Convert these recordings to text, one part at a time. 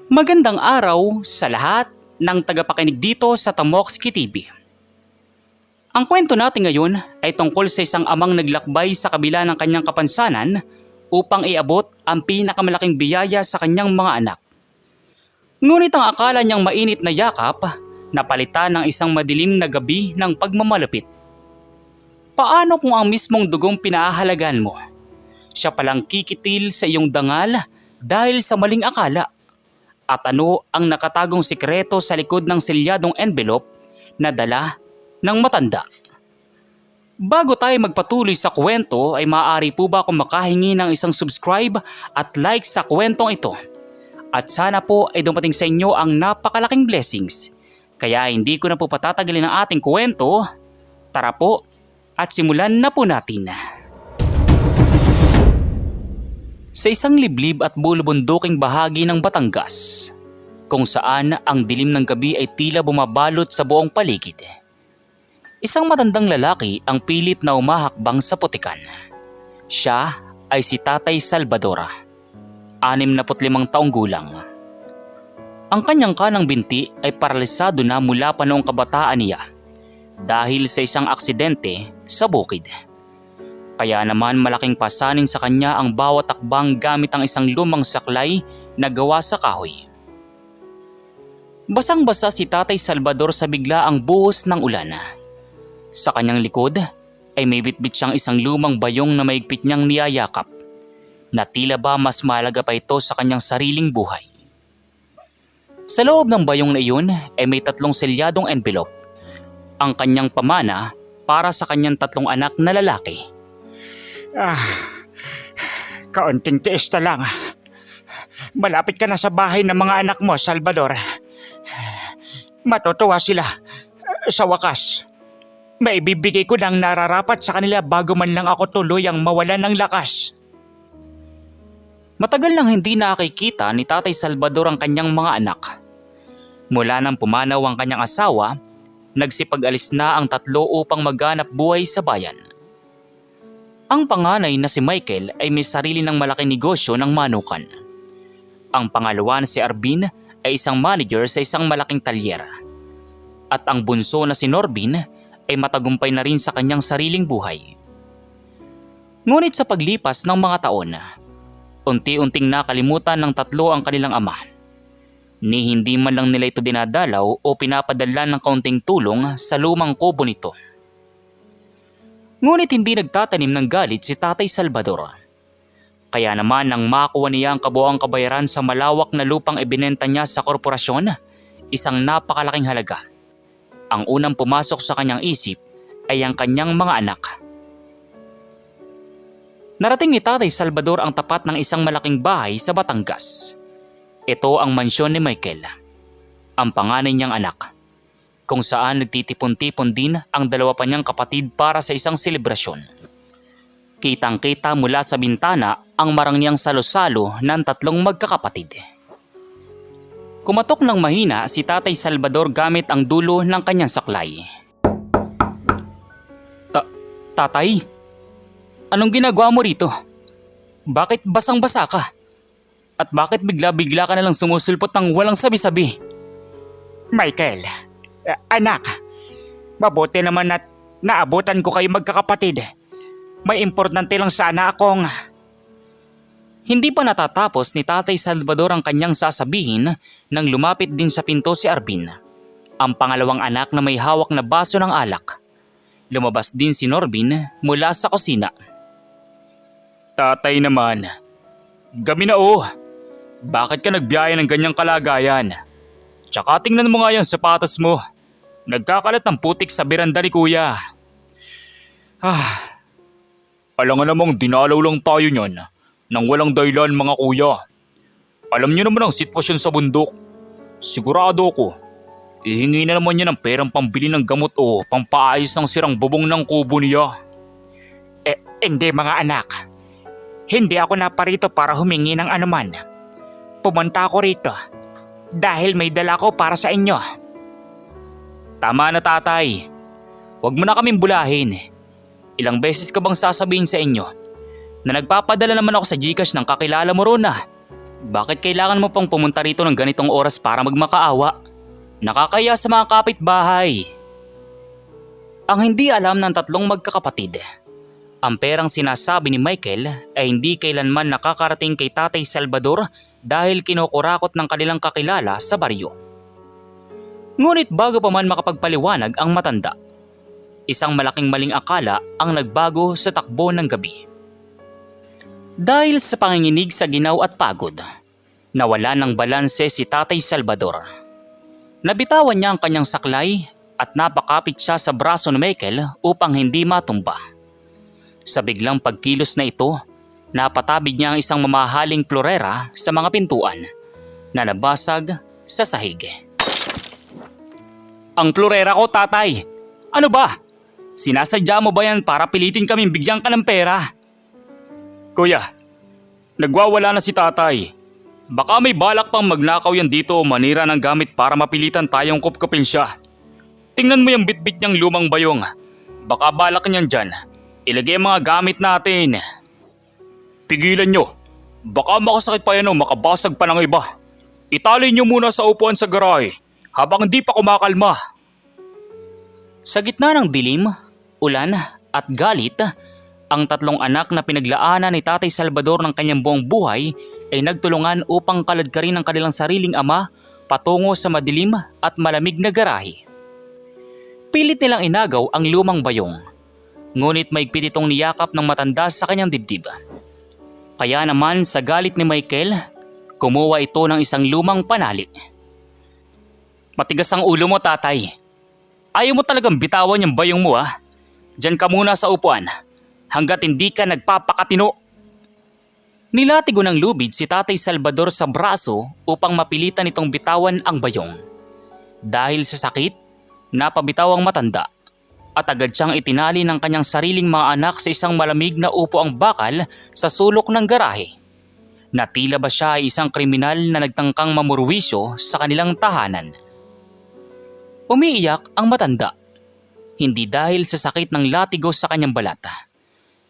Magandang araw sa lahat ng tagapakinig dito sa Tamoxic TV. Ang kwento natin ngayon ay tungkol sa isang amang naglakbay sa kabila ng kanyang kapansanan upang iabot ang pinakamalaking biyaya sa kanyang mga anak. Ngunit ang akala niyang mainit na yakap, napalitan ng isang madilim na gabi ng pagmamalupit. Paano kung ang mismong dugong pinaahalagan mo? Siya palang kikitil sa iyong dangal dahil sa maling akala. At ano ang nakatagong sikreto sa likod ng selyadong envelope na dala ng matanda? Bago tayo magpatuloy sa kwento ay maaari po ba akong makahingi ng isang subscribe at like sa kwentong ito? At sana po ay dumating sa inyo ang napakalaking blessings. Kaya hindi ko na po patatagalin ang ating kwento. Tara po at simulan na po natin. Sa isang liblib at bulubunduking bahagi ng Batangas, kung saan ang dilim ng gabi ay tila bumabalot sa buong paligid. Isang matandang lalaki ang pilit na umahakbang sa putikan. Siya ay si Tatay Salvador, 65 taong gulang. Ang kanyang kanang binti ay paralisado na mula pa noong kabataan niya dahil sa isang aksidente sa bukid. Kaya naman malaking pasanin sa kanya ang bawat takbang gamit ang isang lumang saklay na gawa sa kahoy. Basang-basa si Tatay Salvador sa biglaang buhos ng ulan. Sa kanyang likod ay may bitbit siyang isang lumang bayong na maigpit niyang niyayakap na tila ba mas mahalaga pa ito sa kanyang sariling buhay. Sa loob ng bayong na iyon ay may 3 selyadong envelope. Ang kanyang pamana para sa kanyang 3 anak na lalaki. Kaunting tiis na lang. Malapit ka na sa bahay ng mga anak mo, Salvador. Matutuwa sila. Sa wakas, maibibigay ko ng nararapat sa kanila bago man lang ako tuluyang mawalan ng lakas. Matagal nang hindi nakikita ni Tatay Salvador ang kanyang mga anak. Mula nang pumanaw ang kanyang asawa, nagsipag-alis na ang 3 upang maghanap buhay sa bayan. Ang panganay na si Michael ay may sarili ng malaking negosyo ng manukan. Ang pangalawa na si Arvin ay isang manager sa isang malaking talyer. At ang bunso na si Norbin ay matagumpay na rin sa kanyang sariling buhay. Ngunit sa paglipas ng mga taon, unti-unting nakalimutan ng 3 ang kanilang ama. Ni hindi man lang nila ito dinadalaw o pinapadala ng kaunting tulong sa lumang kubo nito. Ngunit hindi nagtatanim ng galit si Tatay Salvador. Kaya naman nang makuha niya ang kabuoang kabayaran sa malawak na lupang ibinenta niya sa korporasyon, isang napakalaking halaga. Ang unang pumasok sa kanyang isip ay ang kanyang mga anak. Narating ni Tatay Salvador ang tapat ng isang malaking bahay sa Batangas. Ito ang mansyon ni Michael, ang panganay niyang anak, kung saan nagtitipon-tipon din ang 2 pa niyang kapatid para sa isang selebrasyon. Kitang-kita mula sa bintana ang marangyang salo-salo ng 3 magkakapatid. Kumatok ng mahina si Tatay Salvador gamit ang dulo ng kanyang saklay. Tatay, anong ginagawa mo rito? Bakit basang-basa ka? At bakit bigla-bigla ka nalang sumusulpot ng walang sabi-sabi? Michael, anak, mabuti naman at naabutan ko kayo magkakapatid. May importante lang sana akong... Hindi pa natatapos ni Tatay Salvador ang kanyang sasabihin nang lumapit din sa pinto si Arvin, ang pangalawang anak na may hawak na baso ng alak. Lumabas din si Norbin mula sa kusina. Tatay naman, gabi na Bakit ka nagbiyaya ng ganyang kalagayan? Tsaka tingnan mo nga yung sapatos mo. Nagkakalat ng putik sa beranda ni kuya. Alam nga namang dinalaw lang tayo niyan nang walang dahilan mga kuya. Alam niyo naman ang sitwasyon sa bundok. Sigurado ko, ihingi na naman niya ng perang pambili ng gamot o pampaayos ng sirang bubong ng kubo niya. Hindi mga anak. Hindi ako naparito para humingi ng anuman. Pumunta ako rito dahil may dala ko para sa inyo. Tama na tatay. Huwag mo na kaming bulahin. Ilang beses ka bang sasabihin sa inyo na nagpapadala naman ako sa GCash ng kakilala mo ron Bakit kailangan mo pang pumunta rito ng ganitong oras para magmakaawa? Nakakaya sa mga kapitbahay. Ang hindi alam ng tatlong magkakapatid, ang perang sinasabi ni Michael ay hindi kailanman nakakarating kay Tatay Salvador dahil kinukurakot ng kanilang kakilala sa baryo. Ngunit bago pa man makapagpaliwanag ang matanda, isang malaking maling akala ang nagbago sa takbo ng gabi. Dahil sa panginginig sa ginaw at pagod, nawala ng balanse si Tatay Salvador. Nabitawan niya ang kanyang saklay at napakapit siya sa braso ni Michael upang hindi matumba. Sa biglang pagkilos na ito, napatabig niya ang isang mamahaling florera sa mga pintuan na nabasag sa sahig. Ang florera ko, tatay! Ano ba? Sinasadya mo ba yan para pilitin kaming bigyan ka ng pera? Kuya, nagwawala na si tatay. Baka may balak pang magnakaw yan dito o manira ng gamit para mapilitan tayong kupkupin siya. Tingnan mo yung bitbit niyang lumang bayong. Baka balak niyan dyan. Ilagay ang mga gamit natin. Pigilan nyo. Baka makasakit pa yan o makabasag pa ng iba. Itali nyo muna sa upuan sa garahe habang hindi pa kumakalma. Sa gitna ng dilim, ulan at galit, ang tatlong anak na pinaglaanan ni Tatay Salvador ng kanyang buong buhay ay nagtulungan upang kaladkarin ang kanilang sariling ama patungo sa madilim at malamig na garahe. Pilit nilang inagaw ang lumang bayong, ngunit maigpit itong niyakap ng matanda sa kanyang dibdib. Kaya naman sa galit ni Michael, kumuha ito ng isang lumang panali. Matigas ang ulo mo, tatay. Ayaw mo talagang bitawan yung bayong mo, ha? Diyan ka muna sa upuan hanggat hindi ka nagpapakatino. Nilatigo ng lubid si Tatay Salvador sa braso upang mapilitan itong bitawan ang bayong. Dahil sa sakit, napabitaw ang matanda at agad siyang itinali ng kanyang sariling mga anak sa isang malamig na upo ang bakal sa sulok ng garahe. Na tila ba siya ay isang kriminal na nagtangkang mamurwisyo sa kanilang tahanan. Umiiyak ang matanda, hindi dahil sa sakit ng latigo sa kanyang balat,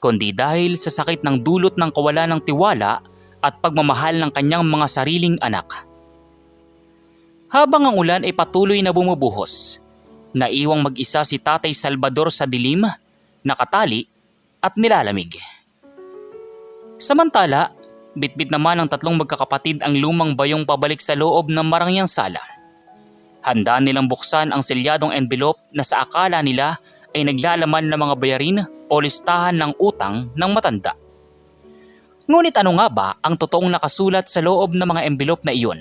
kundi dahil sa sakit ng dulot ng kawalan ng tiwala at pagmamahal ng kanyang mga sariling anak. Habang ang ulan ay patuloy na bumubuhos, naiwang mag-isa si Tatay Salvador sa dilim, nakatali at nilalamig. Samantala, bitbit naman ng tatlong magkakapatid ang lumang bayong pabalik sa loob ng marangyang sala. Handa nilang buksan ang selyadong envelope na sa akala nila ay naglalaman ng mga bayarin o listahan ng utang ng matanda. Ngunit ano nga ba ang totoong nakasulat sa loob ng mga envelope na iyon?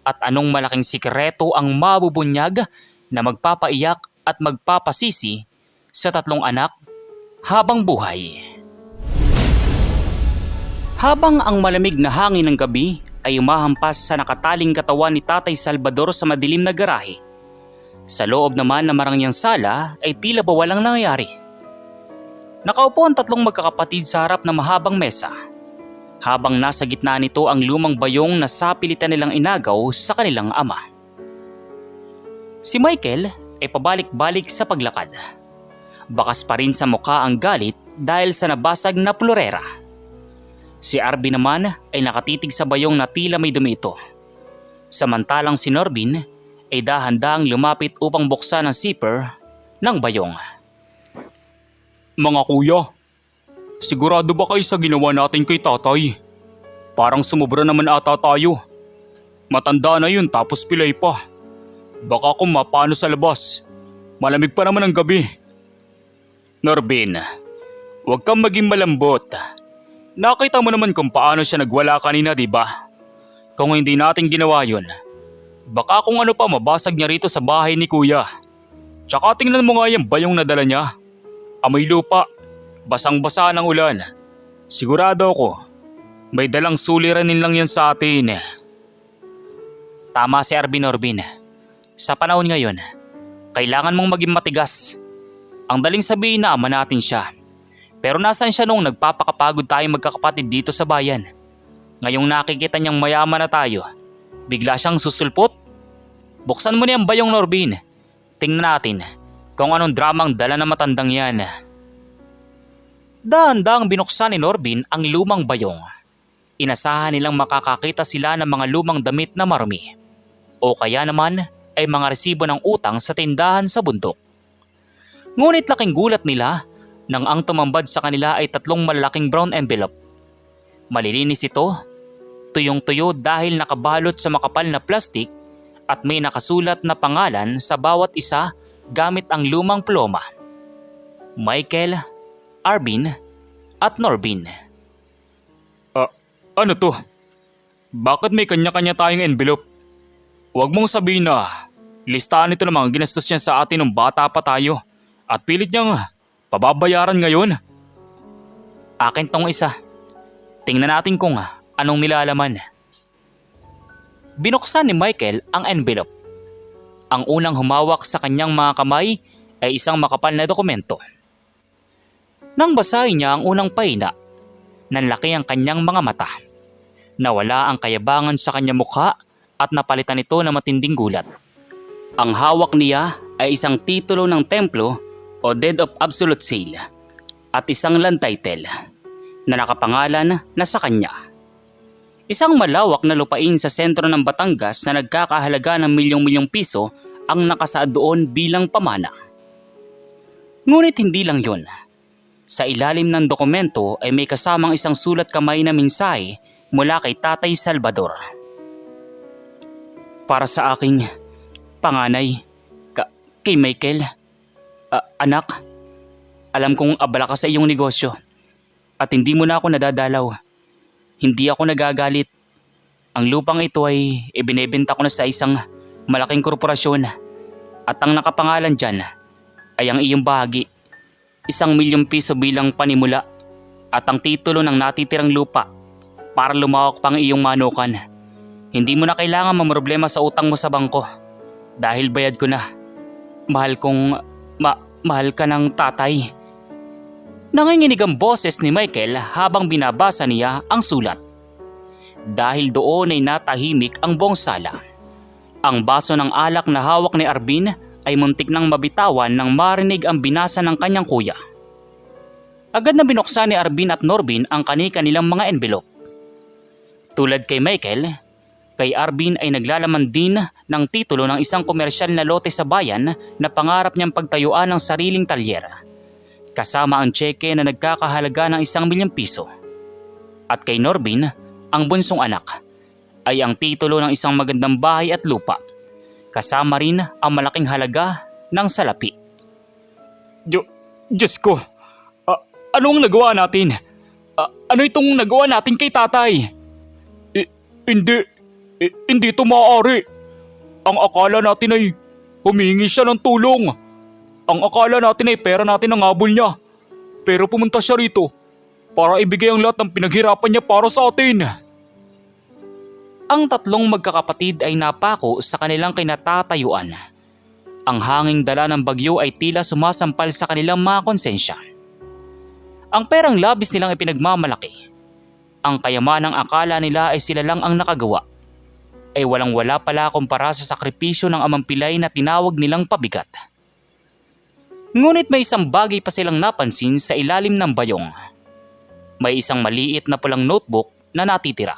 At anong malaking sikreto ang mabubunyag na magpapaiyak at magpapasisi sa tatlong anak habang buhay? Habang ang malamig na hangin ng gabi ay umahampas sa nakataling katawan ni Tatay Salvador sa madilim na garahe, sa loob naman ng marangyang sala ay tila ba walang nangyayari. Nakaupo ang tatlong magkakapatid sa harap ng mahabang mesa, habang nasa gitna nito ang lumang bayong na sapilitan nilang inagaw sa kanilang ama. Si Michael ay pabalik-balik sa paglakad. Bakas pa rin sa mukha ang galit dahil sa nabasag na florera. Si Arby naman ay nakatitig sa bayong na tila may dumi ito. Samantalang si Norbin ay dahan-dahang lumapit upang buksan ang zipper ng bayong. Mga kuya, sigurado ba kayo sa ginawa natin kay tatay? Parang sumubra naman ata tayo. Matanda na yun tapos pilay pa. Baka kung mapano sa labas. Malamig pa naman ang gabi. Norbin, huwag kang maging malambot. Nakita mo naman kung paano siya nagwala kanina, di ba? Kung hindi natin ginawa yun, baka kung ano pa mabasag niya rito sa bahay ni kuya. Tsaka tingnan mo nga yung bayong nadala niya. Amoy lupa, basang-basa ng ulan. Sigurado ako, may dalang suliranin lang yan sa atin. Tama si Arby, Norbin. Sa panahon ngayon, kailangan mong maging matigas. Ang daling sabihin na ama natin siya. Pero nasaan siya nung nagpapakapagod tayong magkakapatid dito sa bayan? Ngayong nakikita niyang mayaman na tayo, bigla siyang susulpot? Buksan mo na yung bayong, Norbin. Tingnan natin kung anong dramang dala na matandang yan. Dahan-dahang binuksan ni Norbin ang lumang bayong. inasahan nilang makakakita sila ng mga lumang damit na marumi o kaya naman ay mga resibo ng utang sa tindahan sa bundok. Ngunit laking gulat nila nang ang tumambad sa kanila ay 3 malalaking brown envelope. Malilinis ito, tuyong-tuyo dahil nakabalot sa makapal na plastik at may nakasulat na pangalan sa bawat isa gamit ang lumang ploma. Michael, Arvin at Norbin. Ano to? Bakit may kanya-kanya tayong envelope? Huwag mong sabihin na listahan ito ng mga ginastos niya sa atin nung bata pa tayo at pilit niyang pababayaran ngayon. Akin tong isa. Tingnan natin kung anong nilalaman. Binuksan ni Michael ang envelope. Ang unang humawak sa kanyang mga kamay ay isang makapal na dokumento. Nang basahin niya ang unang pahina, nanlaki ang kanyang mga mata. Nawala ang kayabangan sa kanyang mukha at napalitan ito ng matinding gulat. Ang hawak niya ay isang titulo ng templo o Deed of Absolute Sale at isang land title na nakapangalan na sa kanya. Isang malawak na lupain sa sentro ng Batangas na nagkakahalaga ng milyong-milyong piso ang nakasaad doon bilang pamana. Ngunit hindi lang yun. Sa ilalim ng dokumento ay may kasamang isang sulat kamay na mensahe mula kay Tatay Salvador. Para sa aking panganay, kay Michael. Anak, alam kong abala ka sa iyong negosyo at hindi mo na ako nadadalaw. Hindi ako nagagalit. Ang lupang ito ay ibinebenta ko na sa isang malaking korporasyon at ang nakapangalan dyan ay ang iyong bahagi. 1,000,000 piso bilang panimula at ang titulo ng natitirang lupa para lumawak pang iyong manukan. Hindi mo na kailangan mamroblema sa utang mo sa bangko dahil bayad ko na. Mahal ka ng tatay. Nanginginig ang boses ni Michael habang binabasa niya ang sulat. Dahil doon ay natahimik ang buong sala. Ang baso ng alak na hawak ni Arvin ay muntik nang mabitawan nang marinig ang binasa ng kanyang kuya. Agad na binuksan ni Arvin at Norbin ang kani-kanilang mga envelope. Tulad kay Michael, kay Arvin ay naglalaman din ng titulo ng isang komersyal na lote sa bayan na pangarap niyang pagtayuan ng sariling talyer. Kasama ang tseke na nagkakahalaga ng 1,000,000 piso. At kay Norbin, ang bunsong anak, ay ang titulo ng isang magandang bahay at lupa. Kasama rin ang malaking halaga ng salapi. Diyos ko! Anong nagawa natin? Ano itong nagawa natin kay tatay? Hindi ito maaari. Ang akala natin ay humingi siya ng tulong. Ang akala natin ay pera natin ang habol niya. Pero pumunta siya rito para ibigay ang lahat ng pinaghirapan niya para sa atin. Ang 3 magkakapatid ay napako sa kanilang kinatatayuan. Ang hanging dala ng bagyo ay tila sumasampal sa kanilang mga konsensya. Ang perang labis nilang ipinagmamalaki. Ang kayamanang akala nila ay sila lang ang nakagawa. Ay walang-wala pala kumpara sa sakripisyo ng amang pilay na tinawag nilang pabigat. Ngunit may isang bagay pa silang napansin sa ilalim ng bayong. May isang maliit na pulang notebook na natitira.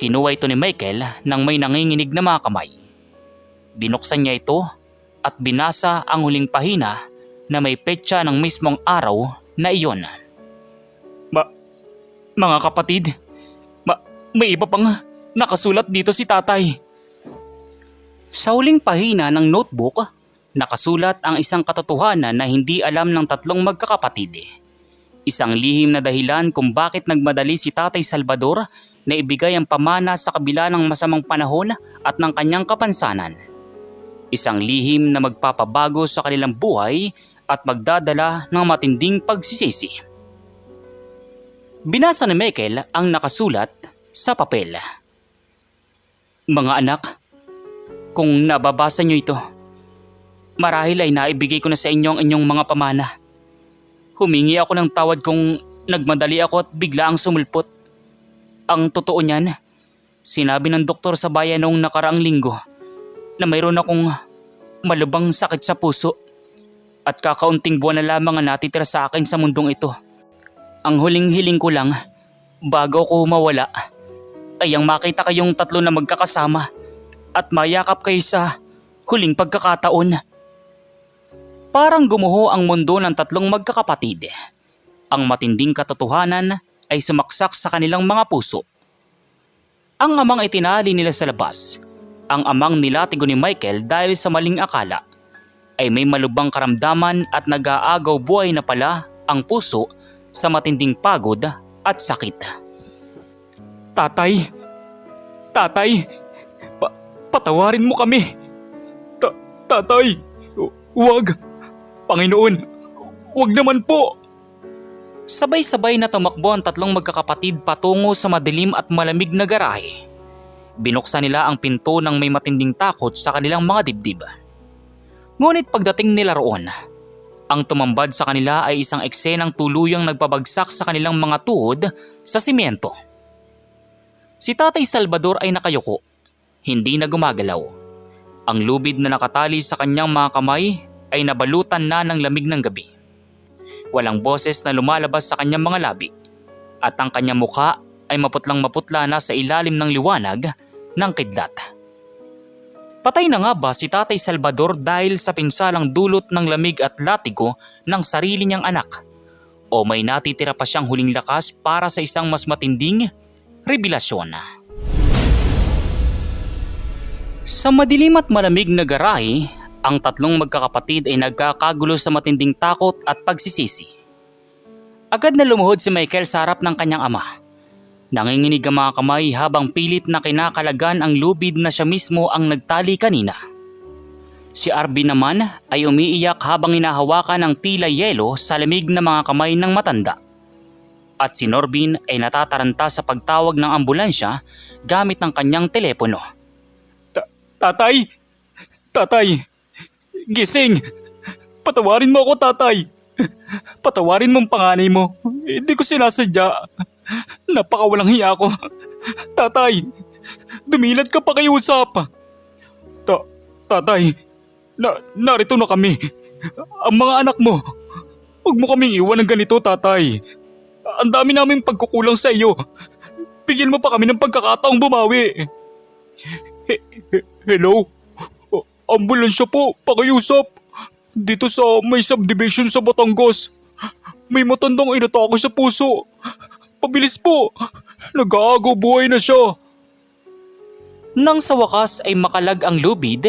Kinuha ito ni Michael nang may nanginginig na mga kamay. Binuksan niya ito at binasa ang huling pahina na may petsa ng mismong araw na iyon. Mga kapatid, may iba pang nakasulat dito si tatay. Sa huling pahina ng notebook, nakasulat ang isang katotohanan na hindi alam ng 3 magkakapatid. Isang lihim na dahilan kung bakit nagmadali si Tatay Salvador na ibigay ang pamana sa kabila ng masamang panahon at ng kanyang kapansanan. Isang lihim na magpapabago sa kanilang buhay at magdadala ng matinding pagsisisi. Binasa ni Michael ang nakasulat sa papel. Mga anak, kung nababasa niyo ito, marahil ay naibigay ko na sa inyo ang inyong mga pamana. Humingi ako ng tawad kung nagmadali ako at bigla ang sumulpot. Ang totoo niyan, sinabi ng doktor sa bayan noong nakaraang linggo na mayroon akong malubhang sakit sa puso at kakaunting buwan na lamang ang natitira sa akin sa mundong ito. Ang huling hiling ko lang bago ko mawala ay ang makita kayong tatlo na magkakasama at mayakap kayo sa huling pagkakataon. Parang gumuho ang mundo ng tatlong magkakapatid. Ang matinding katotohanan ay sumaksak sa kanilang mga puso. Ang amang itinali nila sa labas, ang amang nilatigo ni Michael dahil sa maling akala, ay may malubhang karamdaman at nag-aagaw buhay na pala ang puso sa matinding pagod at sakit. Tatay! Tatay! Patawarin mo kami! Tatay! Huwag! Panginoon! Huwag naman po! Sabay-sabay na tumakbo ang tatlong magkakapatid patungo sa madilim at malamig na garahe. Binuksan nila ang pinto ng may matinding takot sa kanilang mga dibdib. Ngunit pagdating nila roon, ang tumambad sa kanila ay isang eksenang tuluyang nagpabagsak sa kanilang mga tuhod sa simyento. Si Tatay Salvador ay nakayuko, hindi na gumagalaw. Ang lubid na nakatali sa kanyang mga kamay ay nabalutan na ng lamig ng gabi. Walang boses na lumalabas sa kanyang mga labi at ang kanyang mukha ay maputlang maputla na sa ilalim ng liwanag ng kidlat. Patay na nga ba si Tatay Salvador dahil sa pinsalang dulot ng lamig at latigo ng sarili niyang anak? O may natitira pa siyang huling lakas para sa isang mas matinding revelasyon? Sa madilim at malamig na garahe, ang tatlong magkakapatid ay nagkakagulo sa matinding takot at pagsisisi. Agad na lumuhod si Michael sa harap ng kanyang ama. Nanginginig ang mga kamay habang pilit na kinakalagan ang lubid na siya mismo ang nagtali kanina. Si Arvin naman ay umiiyak habang hinahawakan ng tila yelo sa lamig na mga kamay ng matanda. At si Norbin ay natataranta sa pagtawag ng ambulansya gamit ng kanyang telepono. Tatay! Tatay! Gising! Patawarin mo ako, tatay! Patawarin mo ang panganay mo. Hindi ko sinasadya. Napakawalang hiya ko. Tatay! Dumilat ka pa kay Usap! Tatay! Narito na kami. Ang mga anak mo. Huwag mo kaming iwan ng ganito, tatay. Ang dami namin pagkukulang sa iyo. Bigyan mo pa kami ng pagkakataong bumawi. Hello? Ambulansya po, pakiusap. Dito sa may subdivision sa Batangas. May matandang inatake sa puso. Pabilis po. Nag-aagaw buhay na siya. Nang sa wakas ay makalag ang lubid,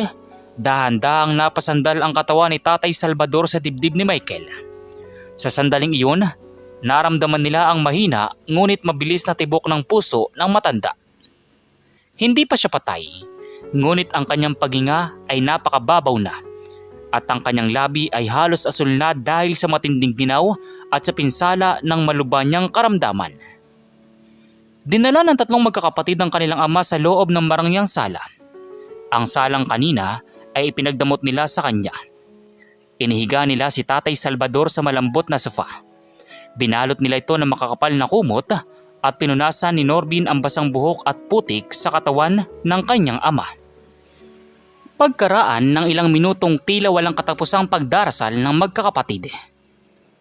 dahan-dahang napasandal ang katawan ni Tatay Salvador sa dibdib ni Michael. Sa sandaling iyon, naramdaman nila ang mahina ngunit mabilis na tibok ng puso ng matanda. Hindi pa siya patay, ngunit ang kanyang paghinga ay napakababaw na at ang kanyang labi ay halos asul na dahil sa matinding ginaw at sa pinsala ng malubhanyang karamdaman. Dinala ng tatlong magkakapatid ang kanilang ama sa loob ng marangyang sala. Ang salang kanina ay ipinagdamot nila sa kanya. Inihiga nila si Tatay Salvador sa malambot na sofa. Binalot nila ito ng makakapal na kumot at pinunasan ni Norbin ang basang buhok at putik sa katawan ng kanyang ama. Pagkaraan ng ilang minutong tila walang katapusang pagdarasal ng magkakapatid,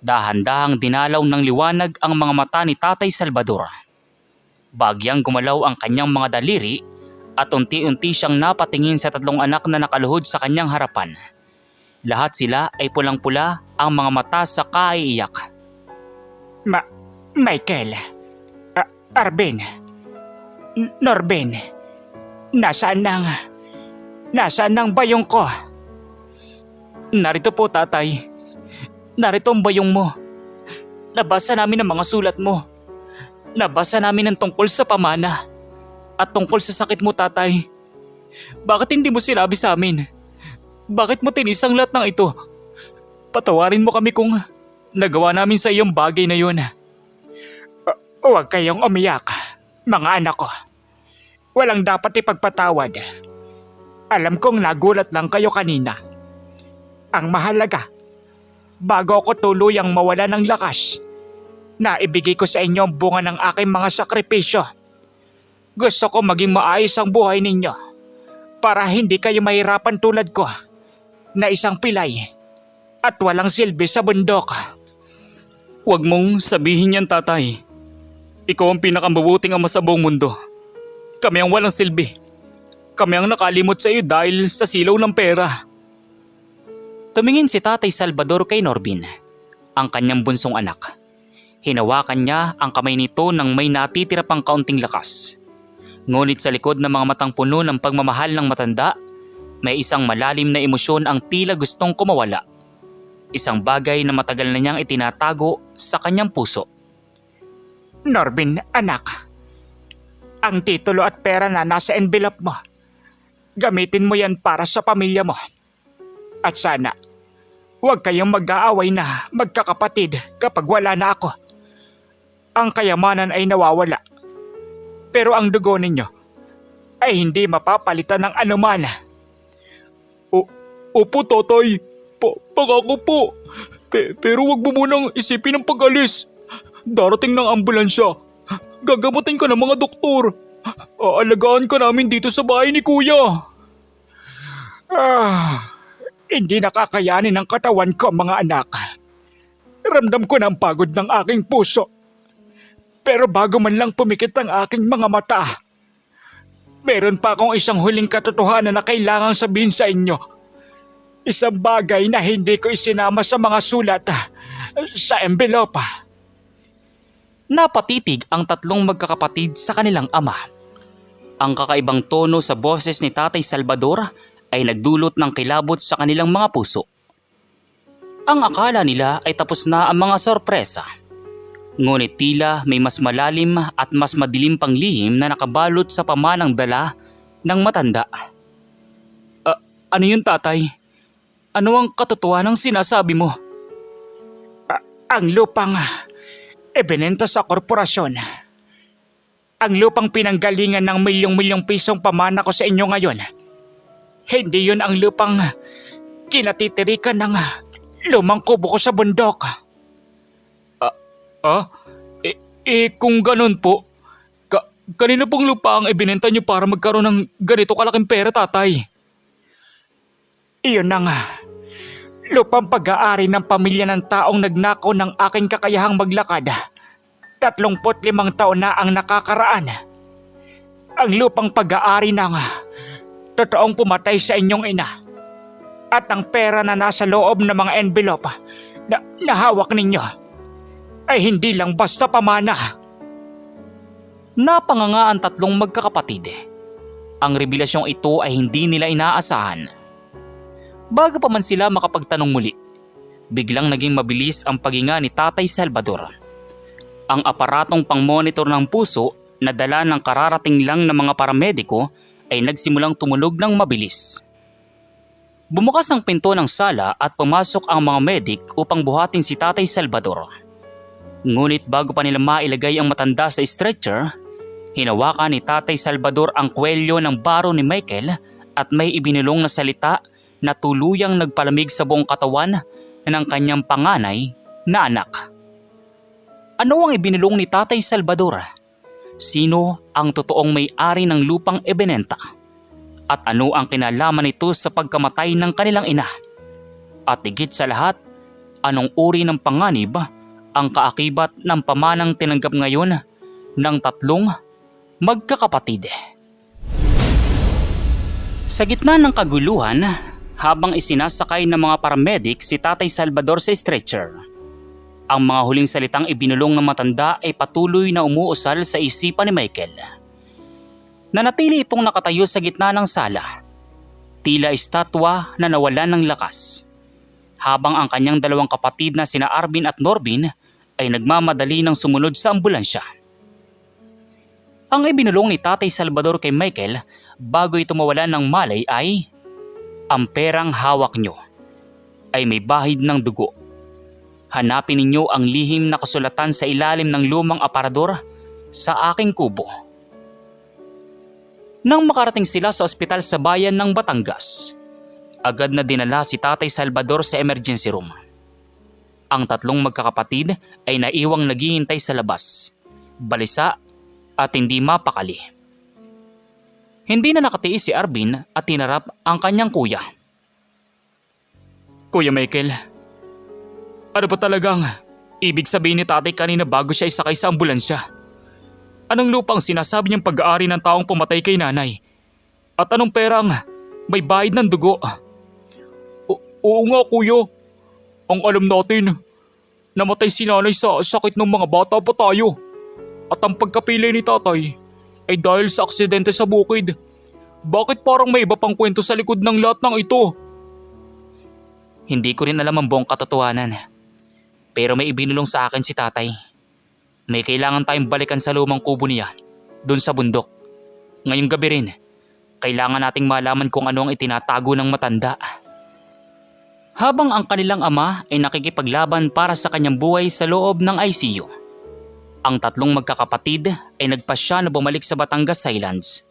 dahan-dahang dinalaw ng liwanag ang mga mata ni Tatay Salvador. Bagyang gumalaw ang kanyang mga daliri at unti-unti siyang napatingin sa tatlong anak na nakaluhod sa kanyang harapan. Lahat sila ay pulang-pula ang mga mata sa kaiiyak. Michael, Arvin, Norbin, nasaan ang bayong ko? Narito po, tatay. Narito ang bayong mo. Nabasa namin ang mga sulat mo. Nabasa namin ang tungkol sa pamana at tungkol sa sakit mo, tatay. Bakit hindi mo sinabi sa amin? Bakit mo tinis ang lahat ng ito? Patawarin mo kami kung nagawa namin sa iyong bagay na yun. Huwag kayong umiyak, mga anak ko. Walang dapat ipagpatawad. Alam kong nagulat lang kayo kanina. Ang mahalaga, bago ako tuluyang mawala ng lakas, naibigay ko sa inyo ang bunga ng aking mga sakripisyo. Gusto ko maging maayos ang buhay ninyo para hindi kayo mahirapan tulad ko na isang pilay at walang silbi sa bundok. Huwag mong sabihin yan, tatay. Ikaw ang pinakamabuting ama sa buong mundo. Kami ang walang silbi. Kami ang nakalimot sa iyo dahil sa silaw ng pera. Tumingin si Tatay Salvador kay Norbin, ang kanyang bunsong anak. Hinawakan niya ang kamay nito nang may natitira pang kaunting lakas. Ngunit sa likod ng mga matang puno ng pagmamahal ng matanda, may isang malalim na emosyon ang tila gustong kumawala. Isang bagay na matagal na niyang itinatago sa kanyang puso. Norbin, anak. Ang titulo at pera na nasa envelope mo. Gamitin mo yan para sa pamilya mo. At sana, huwag kayong mag-aaway na magkakapatid kapag wala na ako. Ang kayamanan ay nawawala. Pero ang dugo ninyo ay hindi mapapalitan ng anuman. Opo, Totoy. Pangako po. Pero wag mo munang isipin ang pag-alis. Darating ng ambulansya. Gagamutin ka ng mga doktor. Aalagaan ka namin dito sa bahay ni Kuya. Hindi nakakayanin ang katawan ko, mga anak. Ramdam ko na ang pagod ng aking puso. Pero bago man lang pumikit ang aking mga mata, meron pa akong isang huling katotohanan na kailangang sabihin sa inyo. Isang bagay na hindi ko isinama sa mga sulat sa envelope. Napatitig ang tatlong magkakapatid sa kanilang ama. Ang kakaibang tono sa boses ni Tatay Salvador ay nagdulot ng kilabot sa kanilang mga puso. Ang akala nila ay tapos na ang mga sorpresa. Ngunit tila may mas malalim at mas madilim pang lihim na nakabalot sa pamanang dala ng matanda. Ano yun, Tatay? Ano ang katotohanan ng sinasabi mo? Ang lupang ibinenta sa korporasyon. Ang lupang pinanggalingan ng milyong-milyong pisong pamana ko sa inyo ngayon. Hindi yun ang lupang kinatitirikan ng lumang kubo ko sa bundok. Kung ganun po, kanino pong lupa ang ibinenta niyo para magkaroon ng ganito kalaking pera, Tatay? Iyon na nga. Lupang pag-aari ng pamilya ng taong nagnakaw ng aking kakayahang maglakad. 35 taon na ang nakakaraan. Ang lupang pag-aari ng totoong pumatay sa inyong ina. At ang pera na nasa loob ng mga envelope na nahawak ninyo ay hindi lang basta pamana. Napanganga ang tatlong magkakapatid. Ang revelasyong ito ay hindi nila inaasahan. Bago pa man sila makapagtanong muli, biglang naging mabilis ang paghinga ni Tatay Salvador. Ang aparatong pang-monitor ng puso na dala ng kararating lang ng mga paramediko ay nagsimulang tumunog ng mabilis. Bumukas ang pinto ng sala at pumasok ang mga medik upang buhatin si Tatay Salvador. Ngunit bago pa nila mailagay ang matanda sa stretcher, hinawakan ni Tatay Salvador ang kwelyo ng baro ni Michael at may ibinulong na salita na tuluyang nagpalamig sa buong katawan ng kanyang panganay na anak. Ano ang ibinulong ni Tatay Salvador? Sino ang totoong may-ari ng lupang ibinenta? At ano ang kinalaman nito sa pagkamatay ng kanilang ina? At higit sa lahat, anong uri ng panganib ang kaakibat ng pamanang tinanggap ngayon ng tatlong magkakapatid? Sa gitna ng kaguluhan, habang isinasakay ng mga paramedic si Tatay Salvador sa stretcher, ang mga huling salitang ibinulong ng matanda ay patuloy na umuusal sa isipan ni Michael. Nanatili itong nakatayo sa gitna ng sala, tila estatwa na nawalan ng lakas, habang ang kanyang dalawang kapatid na sina Arvin at Norbin ay nagmamadali ng sumunod sa ambulansya. Ang ibinulong ni Tatay Salvador kay Michael bago ito mawalan ng malay ay, ang perang hawak nyo ay may bahid ng dugo. Hanapin ninyo ang lihim na kasulatan sa ilalim ng lumang aparador sa aking kubo. Nang makarating sila sa ospital sa bayan ng Batangas, agad na dinala si Tatay Salvador sa emergency room. Ang tatlong magkakapatid ay naiwang naghihintay sa labas, balisa at hindi mapakali. Hindi na nakatiis si Arvin at tinarap ang kanyang kuya. Kuya Michael, ano ba talagang ibig sabihin ni Tatay kanina bago siya isakay sa ambulansya? Anong lupang sinasabi niyang pag-aari ng taong pumatay kay nanay? At anong perang may bayad ng dugo? Oo nga kuya. Ang alam natin, namatay si nanay sa sakit ng mga bata pa tayo. At ang pagkapilay ni tatay ay dahil sa aksidente sa bukid. Bakit parang may iba pang kwento sa likod ng lahat ng ito? Hindi ko rin alam ang buong katotohanan. Pero may ibinulong sa akin si tatay. May kailangan tayong balikan sa lumang kubo niya, dun sa bundok. Ngayong gabi rin, kailangan nating malaman kung ano ang itinatago ng matanda. Habang ang kanilang ama ay nakikipaglaban para sa kanyang buhay sa loob ng ICU, ang tatlong magkakapatid ay nagpasya na bumalik sa Batangas Highlands,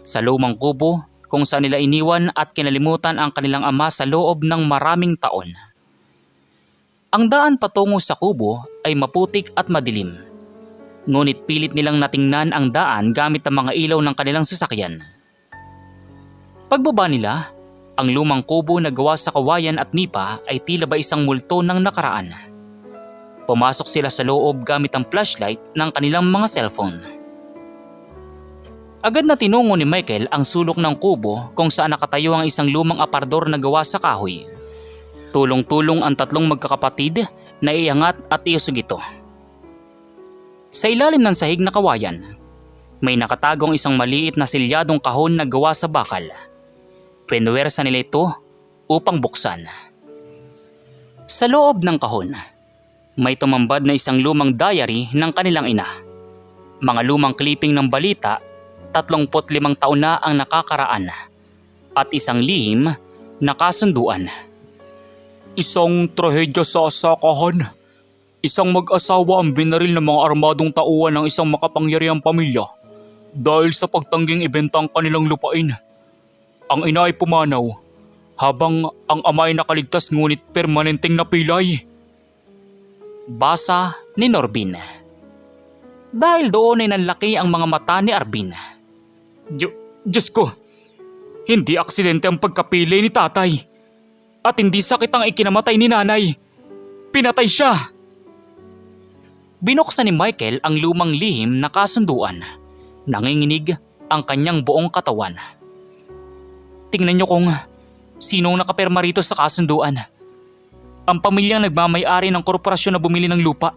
sa lumang kubo kung saan nila iniwan at kinalimutan ang kanilang ama sa loob ng maraming taon. Ang daan patungo sa kubo ay maputik at madilim. Ngunit pilit nilang natingnan ang daan gamit ang mga ilaw ng kanilang sasakyan. Pagbaba nila, ang lumang kubo na gawa sa kawayan at nipa ay tila ba isang multo ng nakaraan. Pumasok sila sa loob gamit ang flashlight ng kanilang mga cellphone. Agad na tinungo ni Michael ang sulok ng kubo kung saan nakatayo ang isang lumang aparador na gawa sa kahoy. Tulong-tulong ang tatlong magkakapatid na iangat at iusog ito. Sa ilalim ng sahig na kawayan, may nakatagong isang maliit na silyadong kahon na gawa sa bakal. Pinuwersa nila ito upang buksan. Sa loob ng kahon, may tumambad na isang lumang diary ng kanilang ina. Mga lumang clipping ng balita, 35 taon na ang nakakaraan, at isang lihim na kasunduan. Isang trahedya sa sakahan. Isang mag-asawa ang binaril ng mga armadong tauhan ng isang makapangyarihang pamilya dahil sa pagtangging ibenta ang kanilang lupain. Ang ina ay pumanaw habang ang ama ay nakaligtas ngunit permanenteng napilay. Basa ni Norbin. Dahil doon ay nanlaki ang mga mata ni Arvin. Diyos ko, hindi aksidente ang pagkapilay ni tatay. At hindi sakit ang ikinamatay ni nanay. Pinatay siya. Binuksan ni Michael ang lumang lihim na kasunduan. Nanginginig ang kanyang buong katawan. Tingnan niyo kung sinong nakaperma rito sa kasunduan. Ang pamilyang nagmamay-ari ng korporasyon na bumili ng lupa.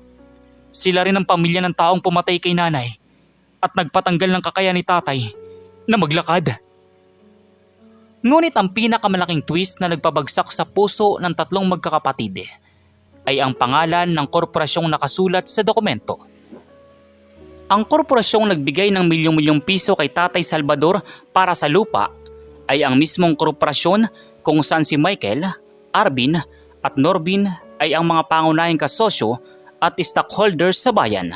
Sila rin ang pamilya ng taong pumatay kay nanay at nagpatanggal ng kakayahan ni tatay na maglakad. Ngunit ang pinakamalaking twist na nagpabagsak sa puso ng tatlong magkakapatid ay ang pangalan ng korporasyong nakasulat sa dokumento. Ang korporasyong nagbigay ng milyong-milyong piso kay Tatay Salvador para sa lupa ay ang mismong korporasyon kung saan si Michael, Arvin at Norbin ay ang mga pangunahing kasosyo at stockholders sa bayan.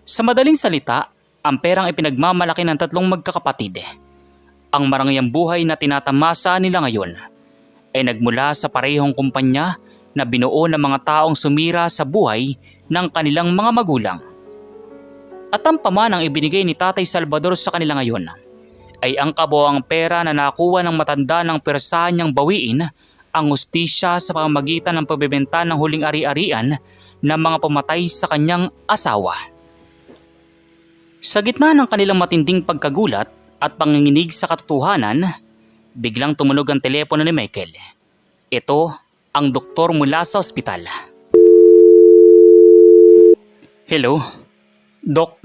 Sa madaling salita, ang perang ipinagmamalaki ng tatlong magkakapatid. Ang marangyang buhay na tinatamasa nila ngayon ay nagmula sa parehong kumpanya na binuo ng mga taong sumira sa buhay ng kanilang mga magulang. At ang pamanang ibinigay ni Tatay Salvador sa kanila ngayon ay ang kabuoang pera na nakuha ng matanda ng persahan niyang bawiin ang hustisya sa pamamagitan ng pagbebenta ng huling ari-arian ng mga pumatay sa kanyang asawa. Sa gitna ng kanilang matinding pagkagulat at panginginig sa katotohanan, biglang tumunog ang telepono ni Michael. Ito ang doktor mula sa ospital. Hello? Dok,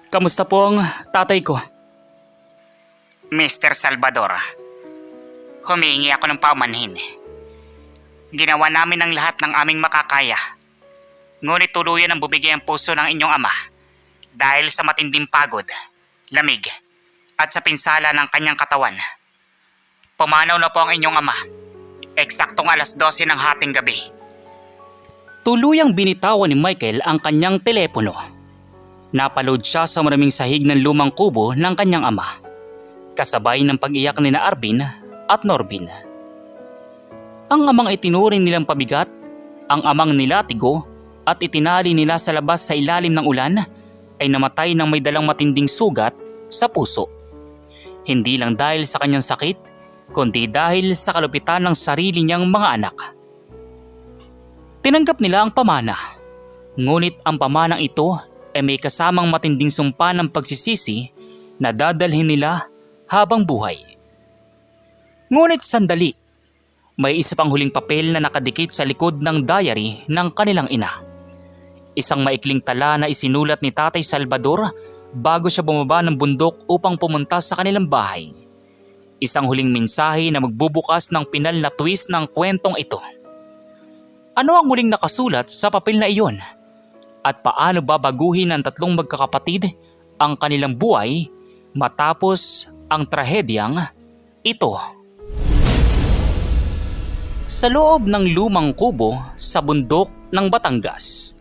kamusta po ang tatay ko? Mr. Salvador, humingi ako ng paumanhin. Ginawa namin ang lahat ng aming makakaya. Ngunit tuluyan ang bumigay ang puso ng inyong ama dahil sa matinding pagod, lamig, at sa pinsala ng kanyang katawan. Pumanaw na po ang inyong ama. Eksaktong 12:00 ng hating gabi. Tuluyang binitawan ni Michael ang kanyang telepono. Napaload siya sa maraming sahig ng lumang kubo ng kanyang ama, kasabay ng pag-iyak ni na Arvin at Norbin. Ang amang itinuring nilang pabigat, ang amang nilatigo at itinali nila sa labas sa ilalim ng ulan ay namatay ng may dalang matinding sugat sa puso. Hindi lang dahil sa kanyang sakit, kundi dahil sa kalupitan ng sarili niyang mga anak. Tinanggap nila ang pamana, ngunit ang pamanang ito ay may kasamang matinding sumpa ng pagsisisi na dadalhin nila habang buhay. Ngunit sandali, may isa pang huling papel na nakadikit sa likod ng diary ng kanilang ina. Isang maikling tala na isinulat ni Tatay Salvador bago siya bumaba ng bundok upang pumunta sa kanilang bahay. Isang huling mensahe na magbubukas ng pinal na twist ng kwentong ito. Ano ang huling nakasulat sa papel na iyon? At paano babaguhin ng tatlong magkakapatid ang kanilang buhay matapos ang trahedyang ito? Sa loob ng lumang kubo sa bundok ng Batangas,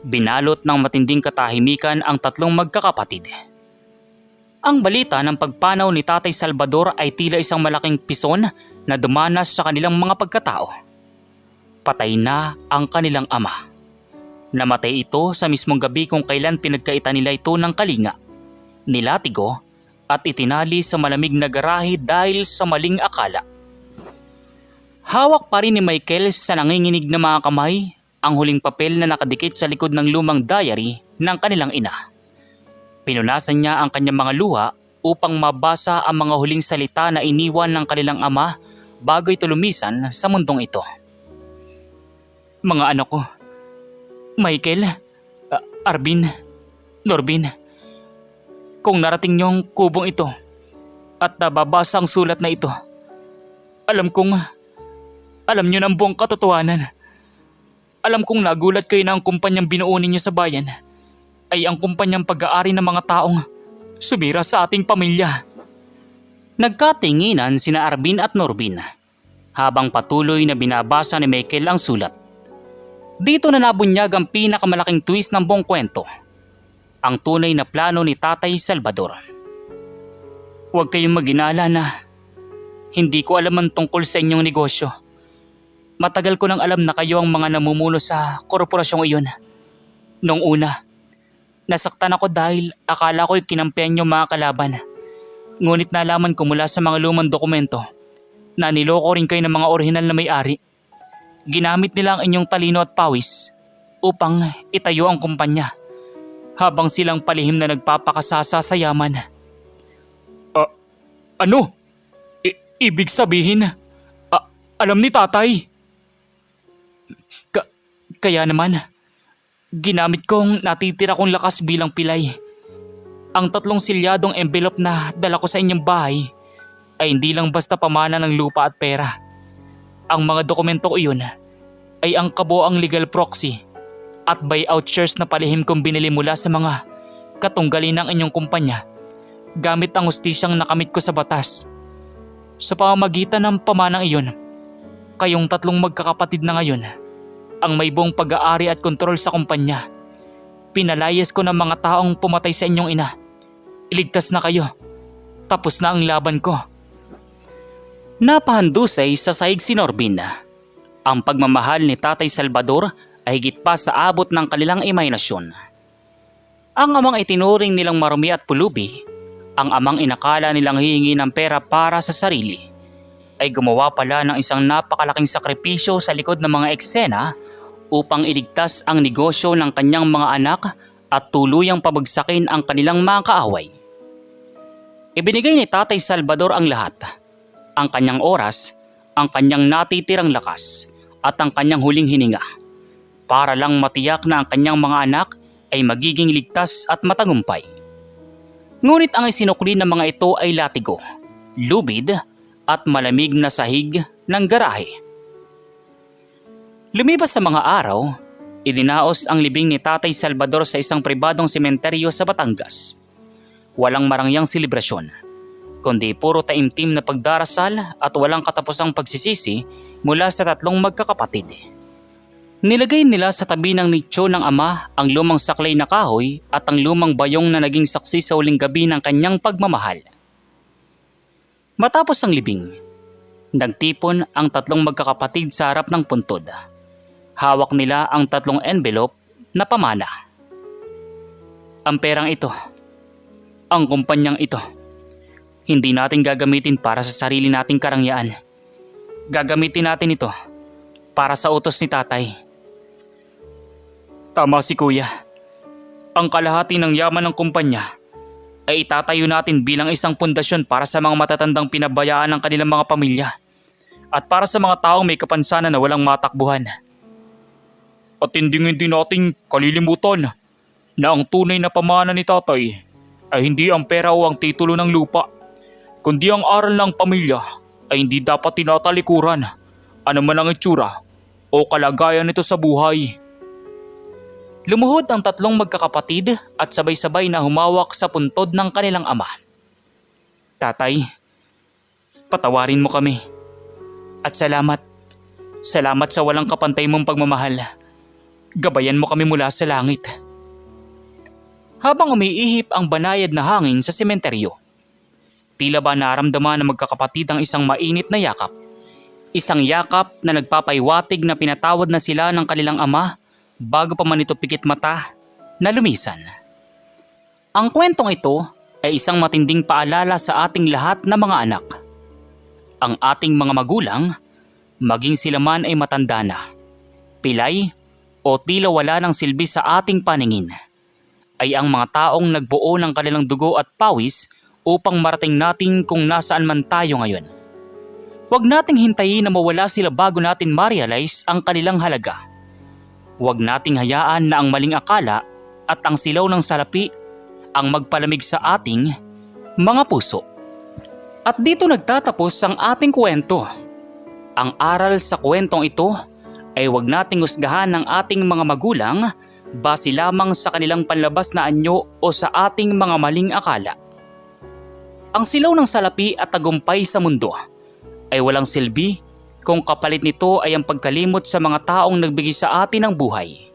binalot ng matinding katahimikan ang tatlong magkakapatid. Ang balita ng pagpanaw ni Tatay Salvador ay tila isang malaking pison na dumanas sa kanilang mga pagkatao. Patay na ang kanilang ama. Namatay ito sa mismong gabi kung kailan pinagkaitan nila ito ng kalinga, nilatigo at itinali sa malamig na garahe dahil sa maling akala. Hawak pa rin ni Michael sa nanginginig na mga kamay ang huling papel na nakadikit sa likod ng lumang diary ng kanilang ina. Pinunasan niya ang kanyang mga luha upang mabasa ang mga huling salita na iniwan ng kanilang ama bago ito lumisan sa mundong ito. Mga anak ko, Michael, Arvin, Norbin, kung narating niyong kubong ito at nababasa ang sulat na ito, alam niyo ng buong katotohanan. Alam kong nagulat kayo na ang kumpanyang binuo ninyo sa bayan ay ang kumpanyang pag-aari ng mga taong sumira sa ating pamilya. Nagkatinginan sina Arvin at Norbin habang patuloy na binabasa ni Michael ang sulat. Dito na nabunyag ang pinakamalaking twist ng buong kwento. Ang tunay na plano ni Tatay Salvador. Huwag kayong mag-inala na hindi ko alam ang tungkol sa inyong negosyo. Matagal ko nang alam na kayo ang mga namumuno sa korporasyong iyon. Noong una, nasaktan ako dahil akala ko'y kinampihan niyo mga kalaban. Ngunit nalaman ko mula sa mga lumang dokumento na niloko rin kayo ng mga orihinal na may-ari. Ginamit nila ang inyong talino at pawis upang itayo ang kumpanya habang silang palihim na nagpapakasasa sa yaman. Ano? Ibig sabihin, alam ni tatay? Kaya naman, ginamit kong natitira kong lakas bilang pilay. Ang 3 silyadong envelope na dala ko sa inyong bahay ay hindi lang basta pamana ng lupa at pera. Ang mga dokumento ko iyon ay ang kabuoang legal proxy at buyout shares na palihim kong binili mula sa mga katunggalin ng inyong kumpanya gamit ang hustisyang nakamit ko sa batas. Sa pamamagitan ng pamanang iyon, kayong 3 magkakapatid na ngayon ang may buong pag-aari at kontrol sa kumpanya. Pinalayas ko ng mga taong pumatay sa inyong ina. Iligtas na kayo. Tapos na ang laban ko. Napahandusay sa sahig si Norbin. Ang pagmamahal ni Tatay Salvador ay higit pa sa abot ng kanilang imahinasyon. Ang amang itinuring nilang marumi at pulubi, ang amang inakala nilang hihingi ng pera para sa sarili, ay gumawa pala ng isang napakalaking sakripisyo sa likod ng mga eksena upang iligtas ang negosyo ng kanyang mga anak at tuluyang pabagsakin ang kanilang mga kaaway. Ibinigay ni Tatay Salvador ang lahat, ang kanyang oras, ang kanyang natitirang lakas at ang kanyang huling hininga para lang matiyak na ang kanyang mga anak ay magiging ligtas at matagumpay. Ngunit ang isinukli ng mga ito ay latigo, lubid at malamig na sahig ng garahe. Lumipas sa mga araw, idinaos ang libing ni Tatay Salvador sa isang pribadong sementeryo sa Batangas. Walang marangyang selebrasyon, kundi puro taimtim na pagdarasal at walang katapusang pagsisisi mula sa 3 magkakapatid. Nilagay nila sa tabi ng nicho ng ama ang lumang saklay na kahoy at ang lumang bayong na naging saksi sa huling gabi ng kanyang pagmamahal. Matapos ang libing, nagtipon ang 3 magkakapatid sa harap ng puntod. Hawak nila ang 3 envelope na pamana. Ang perang ito, ang kumpanyang ito, hindi natin gagamitin para sa sarili nating karangyaan. Gagamitin natin ito para sa utos ni tatay. Tama si kuya. ang kalahati ng yaman ng kumpanya ay itatayo natin bilang isang pundasyon para sa mga matatandang pinabayaan ng kanilang mga pamilya at para sa mga taong may kapansanan na walang matakbuhan. At hindi natin kalilimutan na ang tunay na pamana ni tatay ay hindi ang pera o ang titulo ng lupa, kundi ang aral ng pamilya ay hindi dapat tinatalikuran, ano man ang itsura o kalagayan nito sa buhay. Lumuhod ang tatlong magkakapatid at sabay-sabay na humawak sa puntod ng kanilang ama. Tatay, patawarin mo kami. At salamat. Salamat sa walang kapantay mong pagmamahal. Gabayan mo kami mula sa langit. Habang umiihip ang banayad na hangin sa sementeryo, tila ba naramdaman ng magkakapatid ang isang mainit na yakap. Isang yakap na nagpapaiwatig na pinatawad na sila ng kanilang ama bago pa man ito pikit mata na lumisan. Ang kwentong ito ay isang matinding paalala sa ating lahat na mga anak. Ang ating mga magulang, maging sila man ay matanda na, pilay o tila wala ng silbi sa ating paningin, ay ang mga taong nagbuo ng kanilang dugo at pawis upang marating natin kung nasaan man tayo ngayon. Huwag nating hintayin na mawala sila bago natin ma-realize ang kanilang halaga. Huwag nating hayaan na ang maling akala at ang silaw ng salapi ang magpalamig sa ating mga puso. At dito nagtatapos ang ating kwento. Ang aral sa kwentong ito ay huwag nating husgahan ng ating mga magulang base lamang sa kanilang panlabas na anyo o sa ating mga maling akala. Ang silaw ng salapi at tagumpay sa mundo ay walang silbi kung kapalit nito ay ang pagkalimot sa mga taong nagbigay sa atin ng buhay.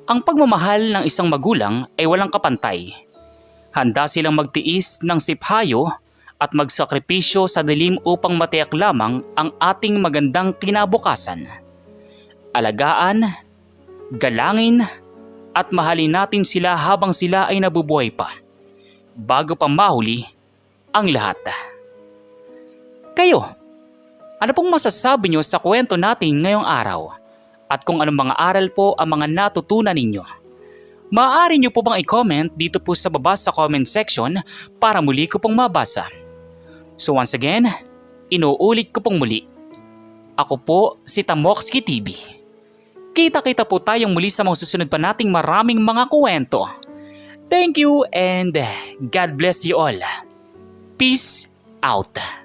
Ang pagmamahal ng isang magulang ay walang kapantay. Handa silang magtiis ng siphayo at magsakripisyo sa dilim upang matiyak lamang ang ating magandang kinabukasan. Alagaan, galangin at mahalin natin sila habang sila ay nabubuhay pa, bago pa mahuli ang lahat. Kayo, ano pong masasabi nyo sa kwento natin ngayong araw? At kung anong mga aral po ang mga natutunan ninyo? Maaari nyo po bang i-comment dito po sa baba sa comment section para muli ko pong mabasa. So once again, inuulit ko pong muli. Ako po si Tamoxki TV. Kita-kita po tayong muli sa mga susunod pa nating maraming mga kwento. Thank you and God bless you all. Peace out.